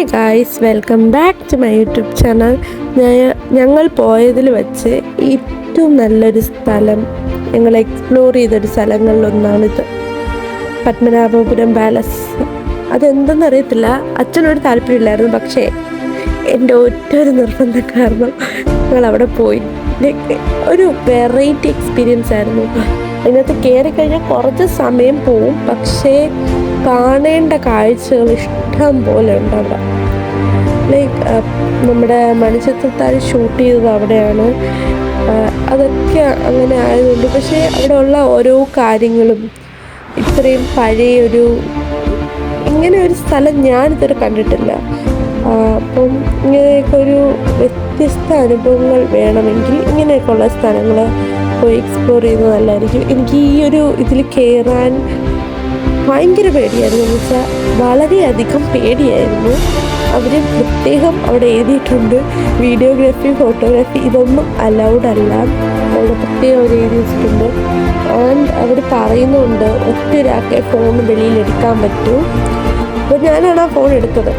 Hi guys, welcome back to my YouTube channel. ഞങ്ങൾ പോയതിൽ വെച്ച് ഏറ്റവും നല്ലൊരു സ്ഥലം, ഞങ്ങൾ എക്സ്പ്ലോർ ചെയ്തൊരു സ്ഥലങ്ങളിലൊന്നാണിത്, പത്മനാഭപുരം പാലസ്. അതെന്തെന്നറിയത്തില്ല, അച്ഛനോട് താല്പര്യമില്ലായിരുന്നു, പക്ഷേ എൻ്റെ ഒറ്റൊരു നിർബന്ധം കാരണം ഞങ്ങൾ അവിടെ പോയി. ഒരു വെറൈറ്റി എക്സ്പീരിയൻസ് ആയിരുന്നു. അതിനകത്ത് കയറി കഴിഞ്ഞാൽ കുറച്ച് സമയം പോവും, പക്ഷേ കാണേണ്ട കാഴ്ചകൾ ഇഷ്ടം പോലെ ഉണ്ട് അവിടെ. ലൈക്ക് നമ്മുടെ മണിച്ചിത്രത്താഴ് ഷൂട്ട് ചെയ്തത് അവിടെയാണ്. അതൊക്കെ അങ്ങനെ ആയതുകൊണ്ട്, പക്ഷേ അവിടെ ഉള്ള ഓരോ കാര്യങ്ങളും ഇത്രയും പഴയൊരു ഇങ്ങനെ ഒരു സ്ഥലം ഞാനിതുവരെ കണ്ടിട്ടില്ല. അപ്പം ഇങ്ങനെയൊക്കെ ഒരു വ്യത്യസ്ത അനുഭവങ്ങൾ വേണമെങ്കിൽ ഇങ്ങനെയൊക്കെയുള്ള സ്ഥലങ്ങൾ പോയി എക്സ്പ്ലോർ ചെയ്യുന്നത് നല്ലതായിരിക്കും. എനിക്ക് ഈ ഒരു ഇതിൽ കയറാൻ ഭയങ്കര പേടിയായിരുന്നു, എന്ന് വെച്ചാൽ വളരെയധികം പേടിയായിരുന്നു. അവർ പ്രത്യേകം അവിടെ എഴുതിയിട്ടുണ്ട്, വീഡിയോഗ്രാഫി ഫോട്ടോഗ്രാഫി ഇതൊന്നും അലൗഡ് അല്ല, അവിടെ പ്രത്യേകം അവർ എഴുതി വെച്ചിട്ടുണ്ട്. ആൻഡ് അവർ പറയുന്നുണ്ട് ഒറ്റൊരാൾക്കെ ഫോൺ വെളിയിലെടുക്കാൻ പറ്റൂ. അപ്പോൾ ഞാനാണ് ആ ഫോൺ എടുത്തത്.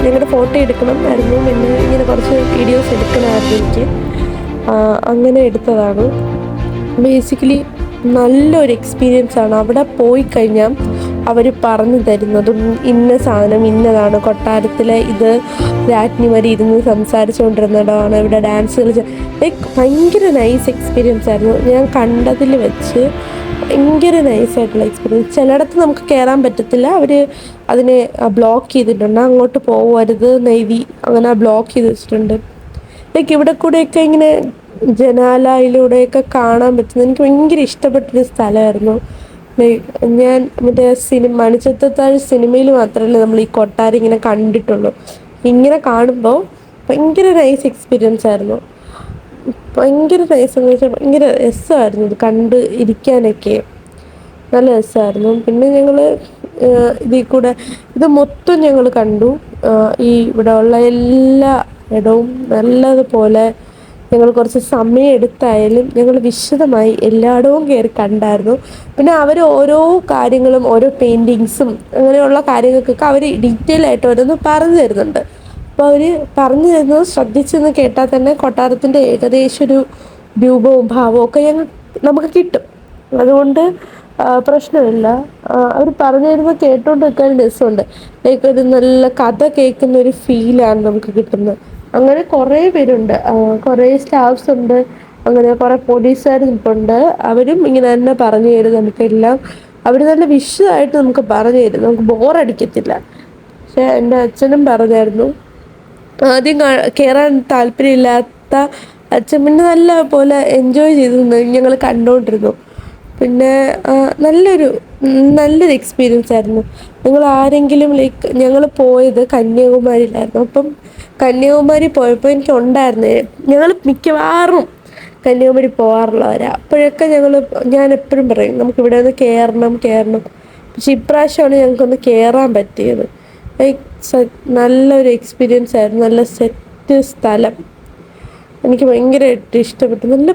ഞങ്ങളുടെ ഫോട്ടോ എടുക്കണമായിരുന്നു, പിന്നെ ഇങ്ങനെ കുറച്ച് വീഡിയോസ് എടുക്കണമായിരുന്നു എനിക്ക്. അങ്ങനെ എടുത്തതാണ്. ബേസിക്കലി നല്ലൊരു എക്സ്പീരിയൻസ് ആണ്. അവിടെ പോയി കഴിഞ്ഞാൽ അവർ പറഞ്ഞു തരുന്നതും ഇന്ന സാധനം ഇന്നതാണ്, കൊട്ടാരത്തിലെ ഇത് രാജ്ഞിമാർ ഇരുന്ന് സംസാരിച്ചുകൊണ്ടിരുന്നിടമാണ്, ഇവിടെ ഡാൻസ് കളിച്ച്. ലൈക്ക് ഭയങ്കര നൈസ് എക്സ്പീരിയൻസ് ആയിരുന്നു. ഞാൻ കണ്ടതിൽ വെച്ച് ഭയങ്കര നൈസായിട്ടുള്ള എക്സ്പീരിയൻസ്. ചിലയിടത്ത് നമുക്ക് കയറാൻ പറ്റത്തില്ല, അവർ അതിനെ ബ്ലോക്ക് ചെയ്തിട്ടുണ്ട്, അങ്ങോട്ട് പോകരുത് നെയ്തി അങ്ങനെ ബ്ലോക്ക് ചെയ്ത് വെച്ചിട്ടുണ്ട്. ലൈക്ക് ഇവിടെ കൂടെയൊക്കെ ഇങ്ങനെ ജനാലയിലൂടെയൊക്കെ കാണാൻ പറ്റുന്നത് എനിക്ക് ഭയങ്കര ഇഷ്ടപ്പെട്ടൊരു സ്ഥലമായിരുന്നു. ഞാൻ മറ്റേ മണിച്ചിത്രത്താഴ് സിനിമയിൽ മാത്രമല്ല നമ്മൾ ഈ കൊട്ടാരം ഇങ്ങനെ കണ്ടിട്ടുള്ളൂ. ഇങ്ങനെ കാണുമ്പോൾ ഭയങ്കര നൈസ് എക്സ്പീരിയൻസ് ആയിരുന്നു. ഭയങ്കര നൈസ് എന്ന് വെച്ചാൽ ഭയങ്കര രസമായിരുന്നു ഇത് കണ്ട് ഇരിക്കാനൊക്കെ, നല്ല രസമായിരുന്നു. പിന്നെ ഞങ്ങൾ ഇതിൽ കൂടെ ഇത് മൊത്തം ഞങ്ങൾ കണ്ടു. ഈ ഇവിടെ ഉള്ള എല്ലാ ഇടവും നല്ലതുപോലെ ഞങ്ങൾ കുറച്ച് സമയം എടുത്തായാലും ഞങ്ങൾ വിശദമായി എല്ലായിടവും കയറി കണ്ടായിരുന്നു. പിന്നെ അവർ ഓരോ കാര്യങ്ങളും ഓരോ പെയിൻറ്റിങ്സും അങ്ങനെയുള്ള കാര്യങ്ങൾക്കൊക്കെ അവർ ഡീറ്റെയിൽ ആയിട്ട് ഓരോന്ന് പറഞ്ഞു തരുന്നുണ്ട്. അപ്പോൾ അവർ പറഞ്ഞു തരുന്നത് ശ്രദ്ധിച്ചെന്ന് കേട്ടാൽ തന്നെ കൊട്ടാരത്തിൻ്റെ ഏകദേശം ഒരു രൂപവും ഭാവവും ഒക്കെ നമുക്ക് കിട്ടും. അതുകൊണ്ട് പ്രശ്നമില്ല. അവർ പറഞ്ഞു തരുമ്പോൾ കേട്ടുകൊണ്ട് നിൽക്കാൻ രസമുണ്ട്. ലൈക്ക് ഒരു നല്ല കഥ കേൾക്കുന്ന ഒരു ഫീലാണ് നമുക്ക് കിട്ടുന്നത്. അങ്ങനെ കുറേ പേരുണ്ട്, കുറേ സ്റ്റാഫ്സ് ഉണ്ട്, അങ്ങനെ കുറേ പോലീസുകാർ നിൽപ്പുണ്ട്. അവരും ഇങ്ങനെ തന്നെ പറഞ്ഞു തരും നമുക്കെല്ലാം. അവർ നല്ല വിശദമായിട്ട് നമുക്ക് പറഞ്ഞു തരും, നമുക്ക് ബോറടിക്കത്തില്ല. പക്ഷേ എൻ്റെ അച്ഛനും പറഞ്ഞായിരുന്നു, ആദ്യം കയറാൻ താല്പര്യമില്ലാത്ത അച്ഛൻ പിന്നെ നല്ല പോലെ എൻജോയ് ചെയ്തു ഞങ്ങൾ കണ്ടുകൊണ്ടിരുന്നു. പിന്നെ നല്ലൊരു എക്സ്പീരിയൻസ് ആയിരുന്നു. നിങ്ങൾ ആരെങ്കിലും ലൈക്ക് ഞങ്ങൾ പോയത് കന്യാകുമാരിയിലായിരുന്നു. അപ്പം കന്യാകുമാരി പോയപ്പോൾ എനിക്ക് ഉണ്ടായിരുന്നേ, ഞങ്ങൾ മിക്കവാറും കന്യാകുമാരി പോകാറുള്ളവരാണ്. അപ്പോഴൊക്കെ ഞാൻ എപ്പോഴും പറയും നമുക്കിവിടെ നിന്ന് കയറണം. പക്ഷെ ഇപ്രാവശ്യമാണ് ഞങ്ങൾക്കൊന്ന് കയറാൻ പറ്റിയത്. ലൈക്ക് നല്ലൊരു എക്സ്പീരിയൻസ് ആയിരുന്നു, നല്ല സെറ്റ് സ്ഥലം. എനിക്ക് ഭയങ്കരമായിട്ട് ഇഷ്ടപ്പെട്ടു. നല്ല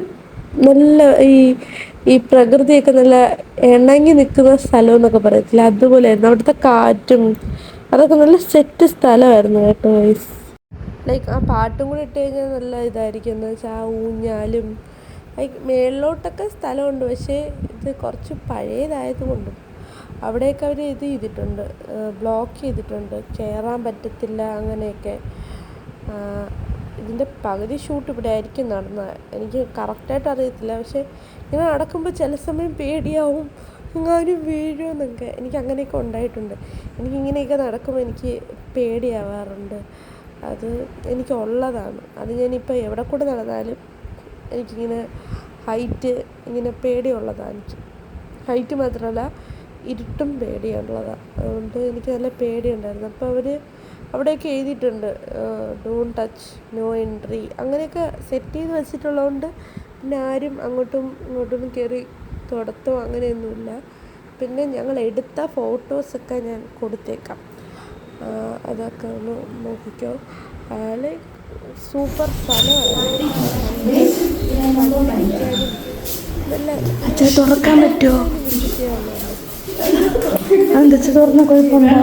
നല്ല ഈ പ്രകൃതിയൊക്കെ നല്ല ഇണങ്ങി നിൽക്കുന്ന സ്ഥലം എന്നൊക്കെ പറയത്തില്ല, അതുപോലെയായിരുന്നു. അവിടുത്തെ കാറ്റും അതൊക്കെ നല്ല സെറ്റ് സ്ഥലമായിരുന്നു കേട്ടോ. ലൈക്ക് ആ പാട്ടും കൂടി ഇട്ട് കഴിഞ്ഞാൽ നല്ല ഇതായിരിക്കും. എന്ന് വെച്ചാൽ ആ ഊഞ്ഞാലും ലൈക്ക് മേളിലോട്ടൊക്കെ സ്ഥലമുണ്ട്, പക്ഷേ ഇത് കുറച്ച് പഴയതായതുകൊണ്ടും അവിടെയൊക്കെ അവർ ഇത് ചെയ്തിട്ടുണ്ട്, ബ്ലോക്ക് ചെയ്തിട്ടുണ്ട്, കയറാൻ പറ്റത്തില്ല അങ്ങനെയൊക്കെ. ഇതിൻ്റെ പകുതി ഷൂട്ട് ഇവിടെ ആയിരിക്കും നടന്നത്, എനിക്ക് കറക്റ്റായിട്ട് അറിയത്തില്ല. പക്ഷേ ഇങ്ങനെ നടക്കുമ്പോൾ ചില സമയം പേടിയാവും, എങ്ങാനും വീഴുമെന്നൊക്കെ. എനിക്ക് അങ്ങനെയൊക്കെ ഉണ്ടായിട്ടുണ്ട്. എനിക്കിങ്ങനെയൊക്കെ നടക്കുമ്പോൾ എനിക്ക് പേടിയാവാറുണ്ട്. അത് എനിക്കുള്ളതാണ്. അത് ഞാനിപ്പോൾ എവിടെ കൂടെ നടന്നാലും എനിക്കിങ്ങനെ ഇങ്ങനെ പേടിയുള്ളതാണ്. എനിക്ക് ഹൈറ്റ് മാത്രമല്ല ഇരുട്ടും പേടിയുള്ളതാണ്. അതുകൊണ്ട് എനിക്ക് നല്ല പേടിയുണ്ടായിരുന്നു. അപ്പോൾ അവർ അവിടെയൊക്കെ എഴുതിയിട്ടുണ്ട് ഡോണ്ട് ടച്ച്, നോ എൻട്രി, അങ്ങനെയൊക്കെ സെറ്റ് ചെയ്ത് വെച്ചിട്ടുള്ളതുകൊണ്ട് പിന്നെ ആരും അങ്ങോട്ടും ഇങ്ങോട്ടൊന്നും കയറി തൊടത്തോ അങ്ങനെയൊന്നുമില്ല. പിന്നെ ഞങ്ങൾ എടുത്ത ഫോട്ടോസൊക്കെ ഞാൻ കൊടുത്തേക്കാം, അതൊക്കെ ഒന്ന് നോക്കിക്കോ. ലൈക്ക് സൂപ്പർ സ്ഥലമാണ്. നല്ല തുറക്കാൻ പറ്റുമോ? അതെന്താ തുറന്ന കുഴപ്പമുണ്ടോ?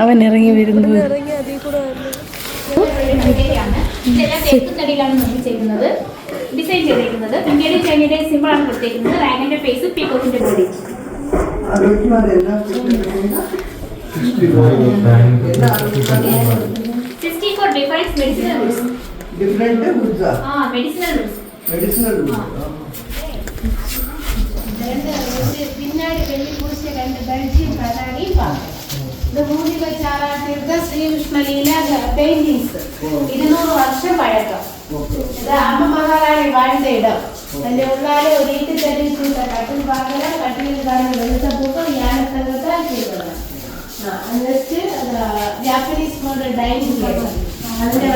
അവൻ ഇറങ്ങി വരുന്നു. ഡിസൈൻ ചെയ്തിരിക്കുന്നത് ഇന്ത്യയുടെ ചൈനയുടെ സിമ്പിൾ ആണ് കൊടുത്തിരിക്കുന്നത്. റാഗിന്റെ ഫേസ് പീകോക്കിന്റെ ബോഡി. Defines medicinal use. Different goods. Medicinal use. Medicinal use. പിന്നാടി വെള്ളി പൂശിയ രണ്ട് ബെൽജിയം കണ്ണാടി ഇത് മൂടി വെച്ചാറ തീർത്ത ശ്രീകൃഷ്ണലീല പെയിന്റിങ്സ് 200 വർഷം പഴക്കം. ഇത് അമ്മ മഹാറാണി വാഴ്ന്ന ഇടം. അതിന്റെ ഉള്ളാലെ ഒരു ഈട്ടി തെളിയിച്ച കട്ടിൽ ഭാഗം കട്ടിലിൽ കാണുന്ന വെളുത്ത പൂക്കൾ യാനസംഘത്താൽ ചെയ്തത്. എന്നിട്ട് ജാപ്പനീസ് മോഡൽ ഡൈനിങ് ടേബിൾ അതിന്റെ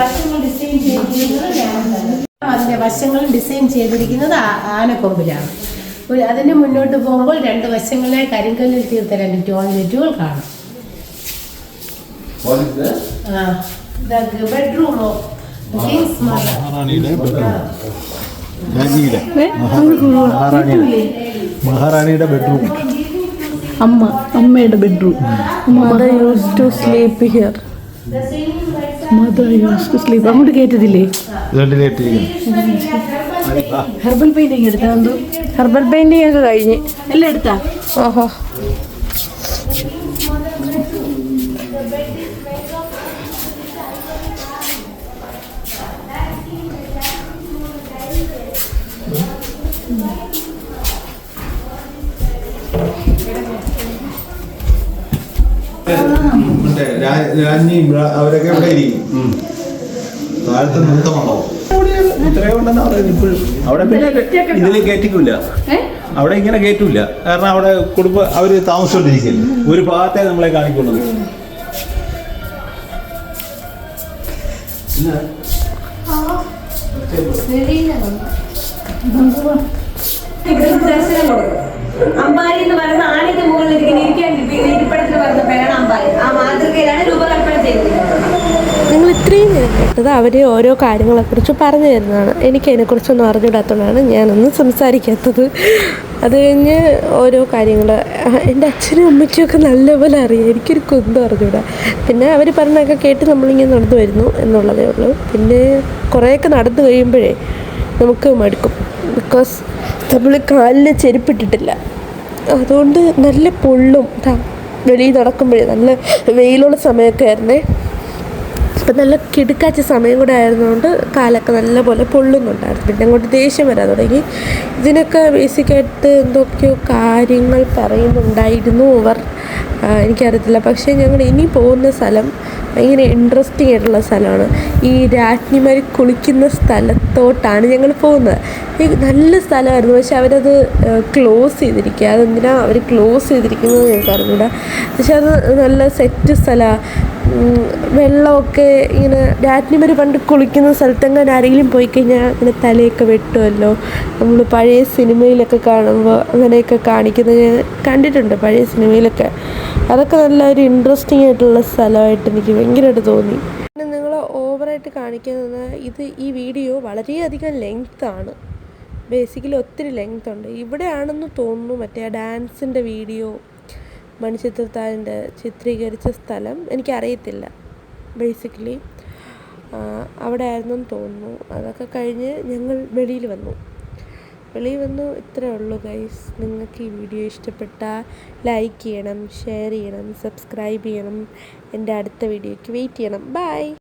വശങ്ങൾ ഡിസൈൻ ചെയ്തിരിക്കുന്നത് ആനക്കൊമ്പിലാണ്. അതിന് മുന്നോട്ട് പോകുമ്പോൾ രണ്ട് വശങ്ങളെ കരിങ്കല്ലിൽ തീർത്ത രണ്ട് ടോയ്ലറ്റുകൾ കാണാം. ബെഡ്റൂമോ മഹാറാണിയുടെ ബെഡ്റൂം. അമ്മയുടെ bedroom. Mother use to sleep here. അങ്ങോട്ട് കേട്ടതില്ലേ? ഹെർബൽ പെയിന്റിങ് എടുത്താ? ഹെർബൽ പെയിന്റിങ് ഒക്കെ കഴിഞ്ഞ് എല്ലാം എടുത്താ? ഓഹോ. രാജ്ഞിയും അവരൊക്കെ ഇവിടെ ഇരിക്കും. താഴത്തെ മൂത്തമാണോ ഇത്രയുണ്ടെന്ന് പറയുന്നത് ഇപ്പോഴും. അവിടെ പിന്നെ ഇതിൽ കയറ്റിക്കില്ല, അവിടെ ഇങ്ങനെ കയറ്റൂല. കാരണം അവിടെ കുടുംബം അവർ താമസിച്ചോണ്ടിരിക്കില്ല. ഒരു ഭാഗത്തെ നമ്മളെ കാണിക്കുള്ളത്. അമ്പാരി എന്ന് പറയുന്ന ആണിന്റെ മുകളിൽ ഇരിക്കാൻ ഇരിപ്പിടത്തിൽ പറയുന്ന പേരാണ് അമ്പാരി. ആ മാതൃകയിലാണ് രൂപകൽപ്പന ചെയ്തിരിക്കുന്നത്. നിങ്ങൾ ഇത്രയും നേരം കേട്ടത് അവർ ഓരോ കാര്യങ്ങളെക്കുറിച്ച് പറഞ്ഞു തരുന്നതാണ്. എനിക്ക് അതിനെക്കുറിച്ചൊന്നും അറിഞ്ഞിടാത്തതുകൊണ്ടാണ് ഞാനൊന്നും സംസാരിക്കാത്തത്. അത് കഴിഞ്ഞ് ഓരോ കാര്യങ്ങൾ എൻ്റെ അച്ഛനും അമ്മയ്ക്കൊക്കെ നല്ലപോലെ അറിയാം. എനിക്കൊരു കുന്തം അറിഞ്ഞൂടാ. പിന്നെ അവർ പറഞ്ഞൊക്കെ കേട്ട് നമ്മളിങ്ങനെ നടന്നു വരുന്നു എന്നുള്ളതേ ഉള്ളൂ. പിന്നെ കുറേയൊക്കെ നടന്നു കഴിയുമ്പോഴേ നമുക്ക് മടുക്കും. ബിക്കോസ് നമ്മൾ കാലിൽ ചെരുപ്പിട്ടിട്ടില്ല. അതുകൊണ്ട് നല്ല പൊള്ളും. വെളിയിൽ നടക്കുമ്പോഴേ നല്ല വെയിലുള്ള സമയമൊക്കെ ആയിരുന്നേ. അപ്പം നല്ല കിടുക്കാച്ച സമയം കൂടെ ആയിരുന്നുകൊണ്ട് കാലൊക്കെ നല്ലപോലെ പൊള്ളുന്നുണ്ടായിരുന്നു. പിന്നെ അങ്ങോട്ട് ദേഷ്യം വരാൻ തുടങ്ങി. ഇതിനൊക്കെ ബേസിക്കായിട്ട് എന്തൊക്കെയോ കാര്യങ്ങൾ പറയുന്നുണ്ടായിരുന്നു അവർ. എനിക്കറിയത്തില്ല. പക്ഷേ ഞങ്ങൾ ഇനി പോകുന്ന സ്ഥലം ഭയങ്കര ഇൻട്രസ്റ്റിംഗ് ആയിട്ടുള്ള സ്ഥലമാണ്. ഈ രാജ്ഞിമാർ കുളിക്കുന്ന സ്ഥലത്തോട്ടാണ് ഞങ്ങൾ പോകുന്നത്. നല്ല സ്ഥലമായിരുന്നു. പക്ഷെ അവരത് ക്ലോസ് ചെയ്തിരിക്കുക. അതെന്തിനാണ് അവർ ക്ലോസ് ചെയ്തിരിക്കുന്നത് ഞങ്ങൾക്ക് അറിഞ്ഞൂടാ. പക്ഷെ അത് നല്ല സെറ്റ് സ്ഥലമാണ്. വെള്ളമൊക്കെ ഇങ്ങനെ രാജ്ഞിമാർ പണ്ട് കുളിക്കുന്ന സ്ഥലത്തെങ്ങനെ ആരെങ്കിലും പോയി കഴിഞ്ഞാൽ ഇങ്ങനെ തലയൊക്കെ വെട്ടുമല്ലോ. നമ്മൾ പഴയ സിനിമയിലൊക്കെ കാണുമ്പോൾ അങ്ങനെയൊക്കെ കാണിക്കുന്നത് ഞാൻ കണ്ടിട്ടുണ്ട്, പഴയ സിനിമയിലൊക്കെ. അതൊക്കെ നല്ല ഒരു ഇൻട്രസ്റ്റിംഗ് ആയിട്ടുള്ള സ്ഥലമായിട്ട് എനിക്ക് ഭയങ്കരമായിട്ട് തോന്നി. പിന്നെ നിങ്ങൾ ഓവറായിട്ട് കാണിക്കുന്നത് ഈ വീഡിയോ വളരെയധികം ലെങ്ത്താണ്. ബേസിക്കലി ഒത്തിരി ലെങ്ത് ഉണ്ട്. ഇവിടെയാണെന്ന് തോന്നുന്നു മറ്റേ ആ ഡാൻസിൻ്റെ വീഡിയോ മണിച്ചിത്രത്താഴിൻ്റെ ചിത്രീകരിച്ച സ്ഥലം. എനിക്കറിയത്തില്ല. ബേസിക്കലി അവിടെ ആയിരുന്നെന്ന് തോന്നുന്നു. അതൊക്കെ കഴിഞ്ഞ് ഞങ്ങൾ വെളിയിൽ വന്നു. ഇത്രയേ ഉള്ളൂ ഗൈസ്. നിങ്ങൾക്ക് ഈ വീഡിയോ ഇഷ്ടപ്പെട്ടാൽ ലൈക്ക് ചെയ്യണം, ഷെയർ ചെയ്യണം, സബ്സ്ക്രൈബ് ചെയ്യണം. എൻ്റെ അടുത്ത വീഡിയോയ്ക്ക് വെയിറ്റ് ചെയ്യണം. ബൈ.